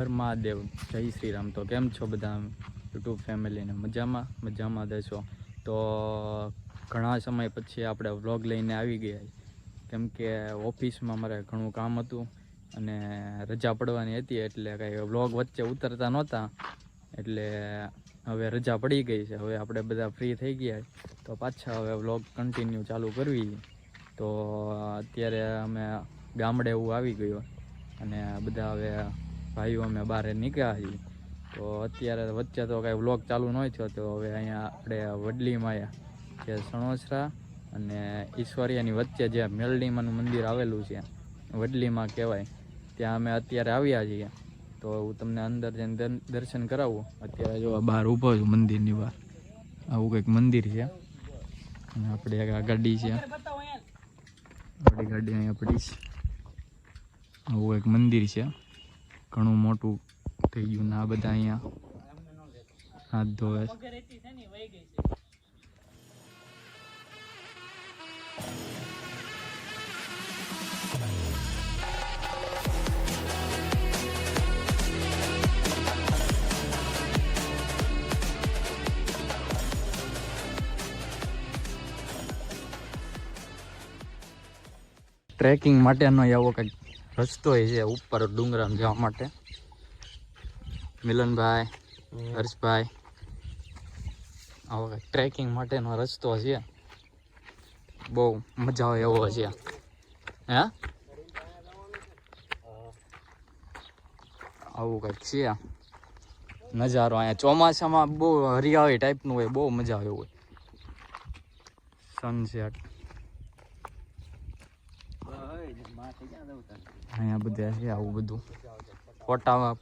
હર મહાદેવ, જય શ્રી રામ। તો કેમ છો બધા યુટ્યુબ ફેમિલીને? મજામાં દેશો। તો ઘણા સમય પછી આપણે વ્લોગ લઈને આવી ગયા, કેમ કે ઓફિસમાં મારે ઘણું કામ હતું અને રજા પડવાની હતી, એટલે કંઈ વ્લોગ વચ્ચે ઉતરતા નહોતા। એટલે હવે રજા પડી ગઈ છે, હવે આપણે બધા ફ્રી થઈ ગયા, તો પાછા હવે વ્લોગ કન્ટિન્યુ ચાલુ કરવી। તો અત્યારે અમે ગામડે એવું આવી ગયો અને બધા હવે ભાઈઓ અમે બહાર નીકળ્યા છીએ। તો અત્યારે વચ્ચે તો કાંઈ વ્લોગ ચાલુ ન થયો, તો હવે અહીંયા આપણે વડલીમાં જે સણોસરા અને ઈશ્વરિયાની વચ્ચે જે મેલડીમાનું મંદિર આવેલું છે, વડલીમાં કહેવાય, ત્યાં અમે અત્યારે આવ્યા છીએ। તો હું તમને અંદર જઈને દર્શન કરાવું। અત્યારે જો બહાર ઊભો છું મંદિરની બહાર, આવું કંઈક મંદિર છે અને આપણે આ ગાડી છે, આપણી ગાડી અહીંયા પડી છે, આવું એક મંદિર છે, ઘણું મોટું થઈ ગયું ને આ બધા અહીંયા હાથ ધોવે। ટ્રેકિંગ માટેનો આવો કંઈક રસ્તો છે ઉપર ડુંગરામાં જવા માટે। મિલનભાઈ, હર્ષભાઈ, આવો કંઈક ટ્રેકિંગ માટેનો રસ્તો છે, બહુ મજા આવે એવો છે। હે આવું કંઈક છે નજારો। અહીંયા ચોમાસામાં બહુ હરિયાળી ટાઈપનું હોય, બહુ મજા આવે એવું હોય। સનસેટ અહીંયા બધા છે, આવું બધું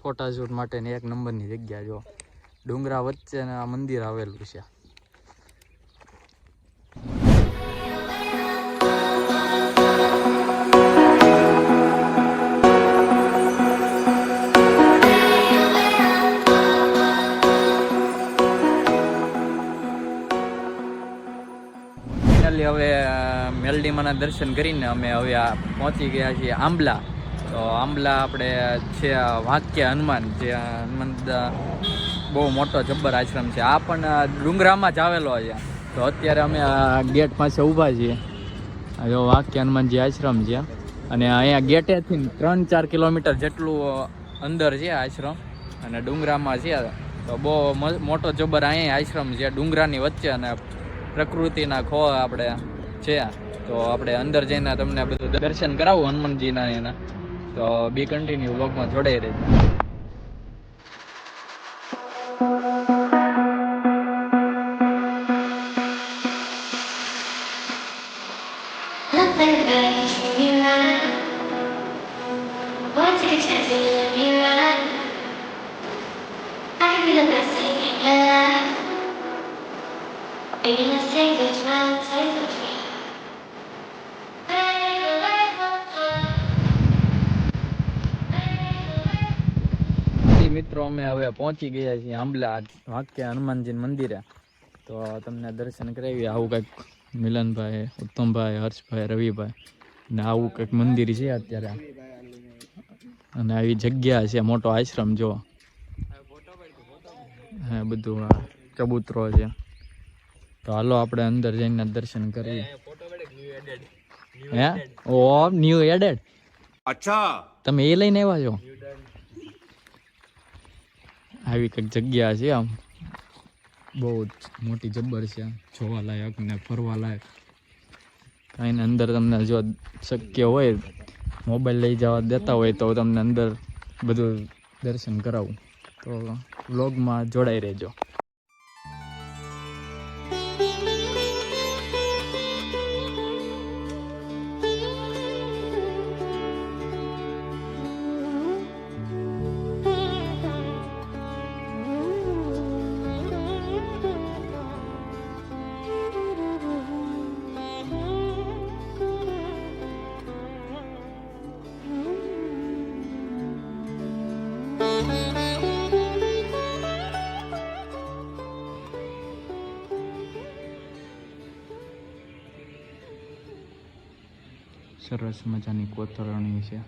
ફોટાશૂટ માટેની એક નંબરની જગ્યા। જો ડુંગરા વચ્ચે આ મંદિર આવેલું છે। હવે મેલડીમાના દર્શન કરીને અમે હવે પહોંચી ગયા છીએ આંબલા। તો આંબલા આપણે છે વાંક્ય હનુમાન, જે હનુમાન બહુ મોટો જબ્બર આશ્રમ છે, આ પણ ડુંગરામાં જ આવેલો છે। તો અત્યારે અમે આ ગેટ પાસે ઊભા છીએ, જો વાંક્ય હનુમાનજી આશ્રમ છે, અને અહીંયા ગેટેથી 3-4 કિલોમીટર જેટલું અંદર છે આશ્રમ, અને ડુંગરામાં છે। તો બહુ મોટો જબ્બર અહીંયા આશ્રમ છે ડુંગરાની વચ્ચે, અને પ્રકૃતિના ખો આપણે છે। તો આપણે અંદર જઈને તમને બધું દર્શન કરાવું હનુમાનજીના એના। તો બી કન્ટિન્યુ વ્લોગમાં જોડાઈ રહેજો। મિત્રો અમે હવે પહોંચી ગયા છીએ આંબલા વાંક્ય હનુમાનજી મંદિરે। તો તમને દર્શન કરાવી। આવું કંઈક મિલનભાઈ, ઉત્તમભાઈ, હર્ષભાઈ, રવિભાઈ ને આવું કંઈક મંદિર છે અત્યારે, અને આવી જગ્યા છે, મોટો આશ્રમ જો હા, બધું આ ચબૂતરો છે। તો હાલો આપણે અંદર જઈને દર્શન કરીએ। હે ઓ ન્યુ એડેડ, અચ્છા તમે એ લઈને આવ્યા છો? આવી કંઈક જગ્યા છે, આમ બહુ મોટી જબ્બર છે, જોવા લાયક ને ફરવા લાયક। કાંઈ ને અંદર તમને જો શક્ય હોય, મોબાઈલ લઈ જવા દેતા હોય, તો તમને અંદર બધું દર્શન કરાવું। તો વ્લોગમાં જોડાઈ રહેજો। સરસ મજાની કોતરણી છે,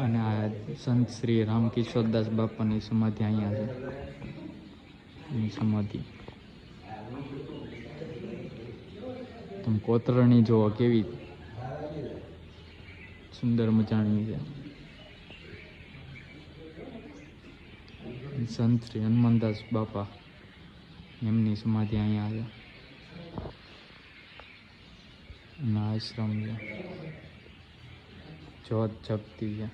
અને આ સંત શ્રી રામકિશોરદાસ બાપાની સમાધિ અહીંયા છે. એની સમાધિ તમે કોતરણી જોવો કેવી સુંદર મજાની છે. સંત શ્રી હનુમાનદાસ બાપા એમની સમાધિ અહીંયા છે. અને આશ્રમ છે. જોત જગતી છે.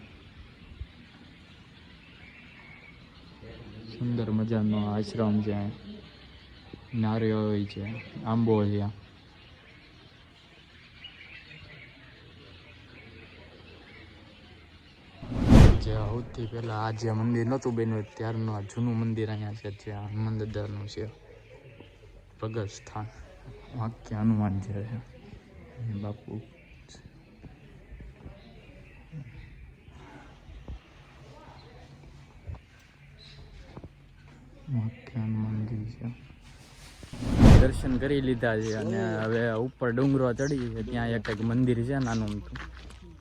સુંદર મજાનો આશ્રમ છે. નારિયેળ છે, આંબો છે. જે સૌથી પહેલાં આ જે મંદિર નહોતું બન્યું ત્યારનું આ જૂનું મંદિર અહીંયા છે, જે હનુમાન દાદાનું છે પ્રગટ સ્થાન. વાક્ય હનુમાન છે બાપુ. મંદિર છે. દર્શન કરી લીધા છે અને હવે ઉપર ડુંગરો ચડી છે. ત્યાં એક મંદિર છે નાનું મોટું.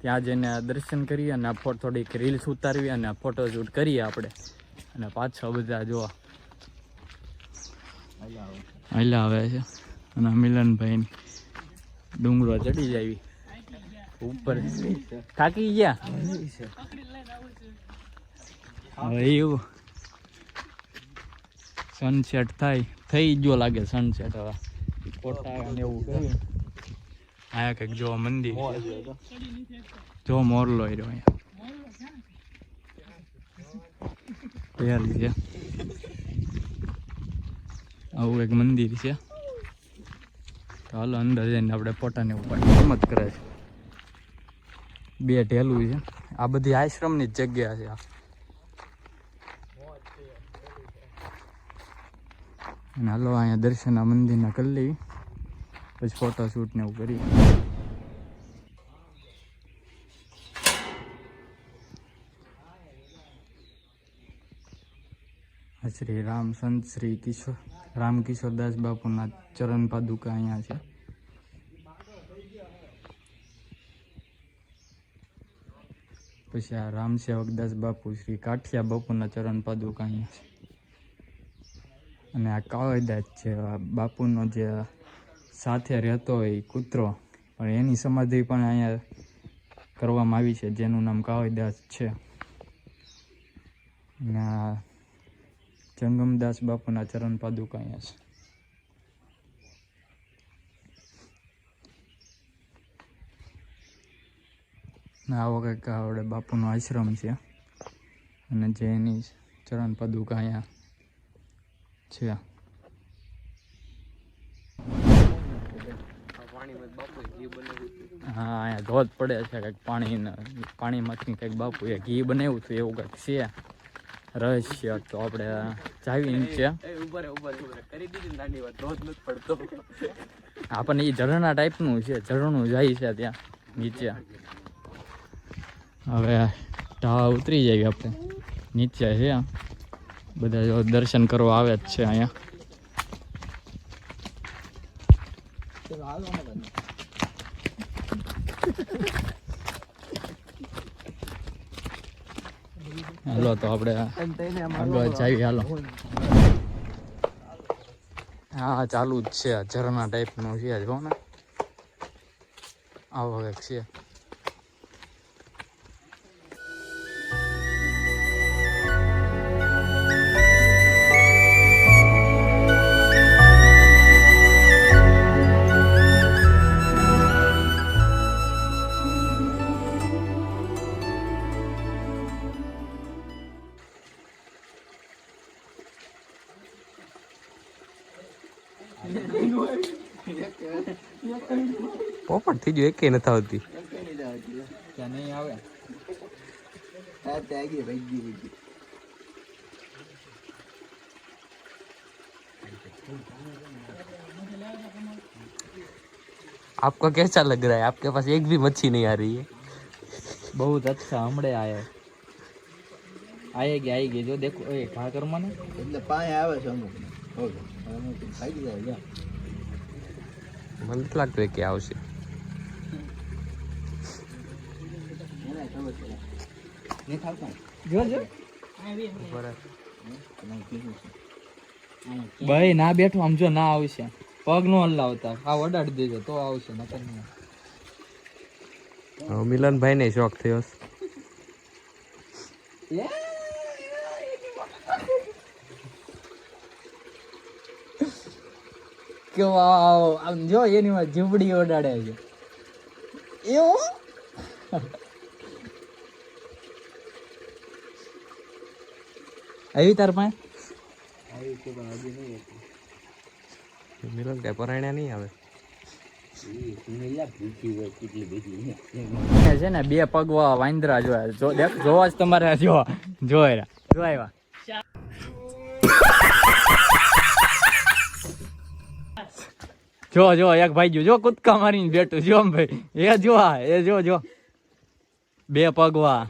ત્યાં જઈને દર્શન કરીએ અને થોડીક રીલ્સ ઉતારવી અને ફોટોશૂટ કરીએ આપણે. અને પાછા બધા જોવા હાલ્યા આવે છે. અને મિલનભાઈ ડુંગરો ચડી જાય ઉપર. થાકી ગયા હવે એવું. સનસેટ થઈ ગયો લાગે. સનસેટ હવે ફોટા ને એવું કર્યું. આયા કંઈક જો મંદિર જો મોરલો રહ્યો અહીંયા છે. આવું એક મંદિર છે. તો હાલો અંદર જઈને આપણે ફોટાને ઉપર હિંમત કરે છે. બે ઢેલું છે. આ બધી આશ્રમની જ જગ્યા છે. અને હાલો અહીંયા દર્શન આ મંદિરના કરી લઈએ, પછી ફોટોશૂટ ને એવું કરીએ. શ્રી રામ સંત શ્રી રામકિશોરદાસ બાપુના ચરણ પાદુકા અહીંયા છે. પછી આ રામસેવકદાસ બાપુ શ્રી કાઠિયા બાપુના ચરણ પાદુકા અહીંયા છે. અને આ કાવયદાસ છે બાપુનો જે સાથે રહેતો હોય કૂતરો, પણ એની સમાધિ પણ અહીંયા કરવામાં આવી છે, જેનું નામ કાવયદાસ છે. અને આ જંગમદાસ બાપુના ચરણ પાદુકા અહીંયા છે. આવો કંઈક આવડે બાપુનો આશ્રમ છે. અને જે એની ચરણ પાદુકા અહીંયા છે. હા, અહીંયા ધોધ પડે છે કંઈક પાણીમાંથી કંઈક બાપુએ ઘી બનાવ્યું હતું એવું કંઈક છે રહસ્ય. તો આપણે જાવી નીચે. આપણને એ ઝરણા ટાઈપનું છે, ઝરણું જાય છે ત્યાં નીચે. હવે ઢાળ ઉતરી જાય આપણે નીચે છે. બધા જો દર્શન કરવા આવે જ છે અહીંયા. હાલો તો આપણે આગળ જઈએ. હાલો, હા ચાલુ જ છે. ઝરણા ટાઈપનું છે જો ને, આવો કંઈક છે. પોપટ થઈ ગયો, એકે નથી આવતી. ત્યાં નહીં આવે. आपको कैसा लग रहा है? आपके पास एक भी मच्छी नहीं आ रही है. बहुत अच्छा. हमड़े आएगी जो देखो. ए खा कर माने એટલે પાણી આવે છે અમુક ને. ઓકે અમુક ખાઈ જાય જા. મને તો લાગતું કે આવશે. એને ખબર છે. ને ખાવતા જો ભાઈ ના બેઠો આમ જો ના આવશે પગ નો હલાવતા આ વડાડી દેજો તો આવશે નકર નહીં. મિલનભાઈ ને શોખ થયો કેવા આમ જો એની માં જીવડી ઓડાડે છે એવું. આવી તાર પાસે મિલન કઈ પરાયણા નહીં આવે છે ને બે પગવા વાંદરા જોયા જો દેખ જોવા જ તમારે જો આવ્યા જો એક ભાઈ જો કૂદકા મારીને બેઠું જો ભાઈ એ જો બે પગવા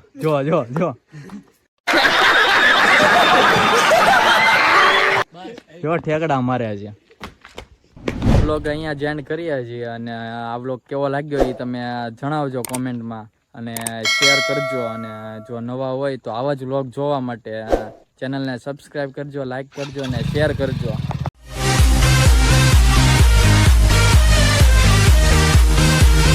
જો ઠેકડા માર્યા છે. બ્લોગ અહીંયા જેન્ડ કરીએ છીએ અને આ બ્લોગ કેવો લાગ્યો એ તમે જણાવજો કોમેન્ટમાં અને શેર કરજો અને જો નવા હોય તો આવા જ બ્લોગ જોવા માટે ચેનલને સબસ્ક્રાઈબ કરજો, લાઈક કરજો અને શેર કરજો.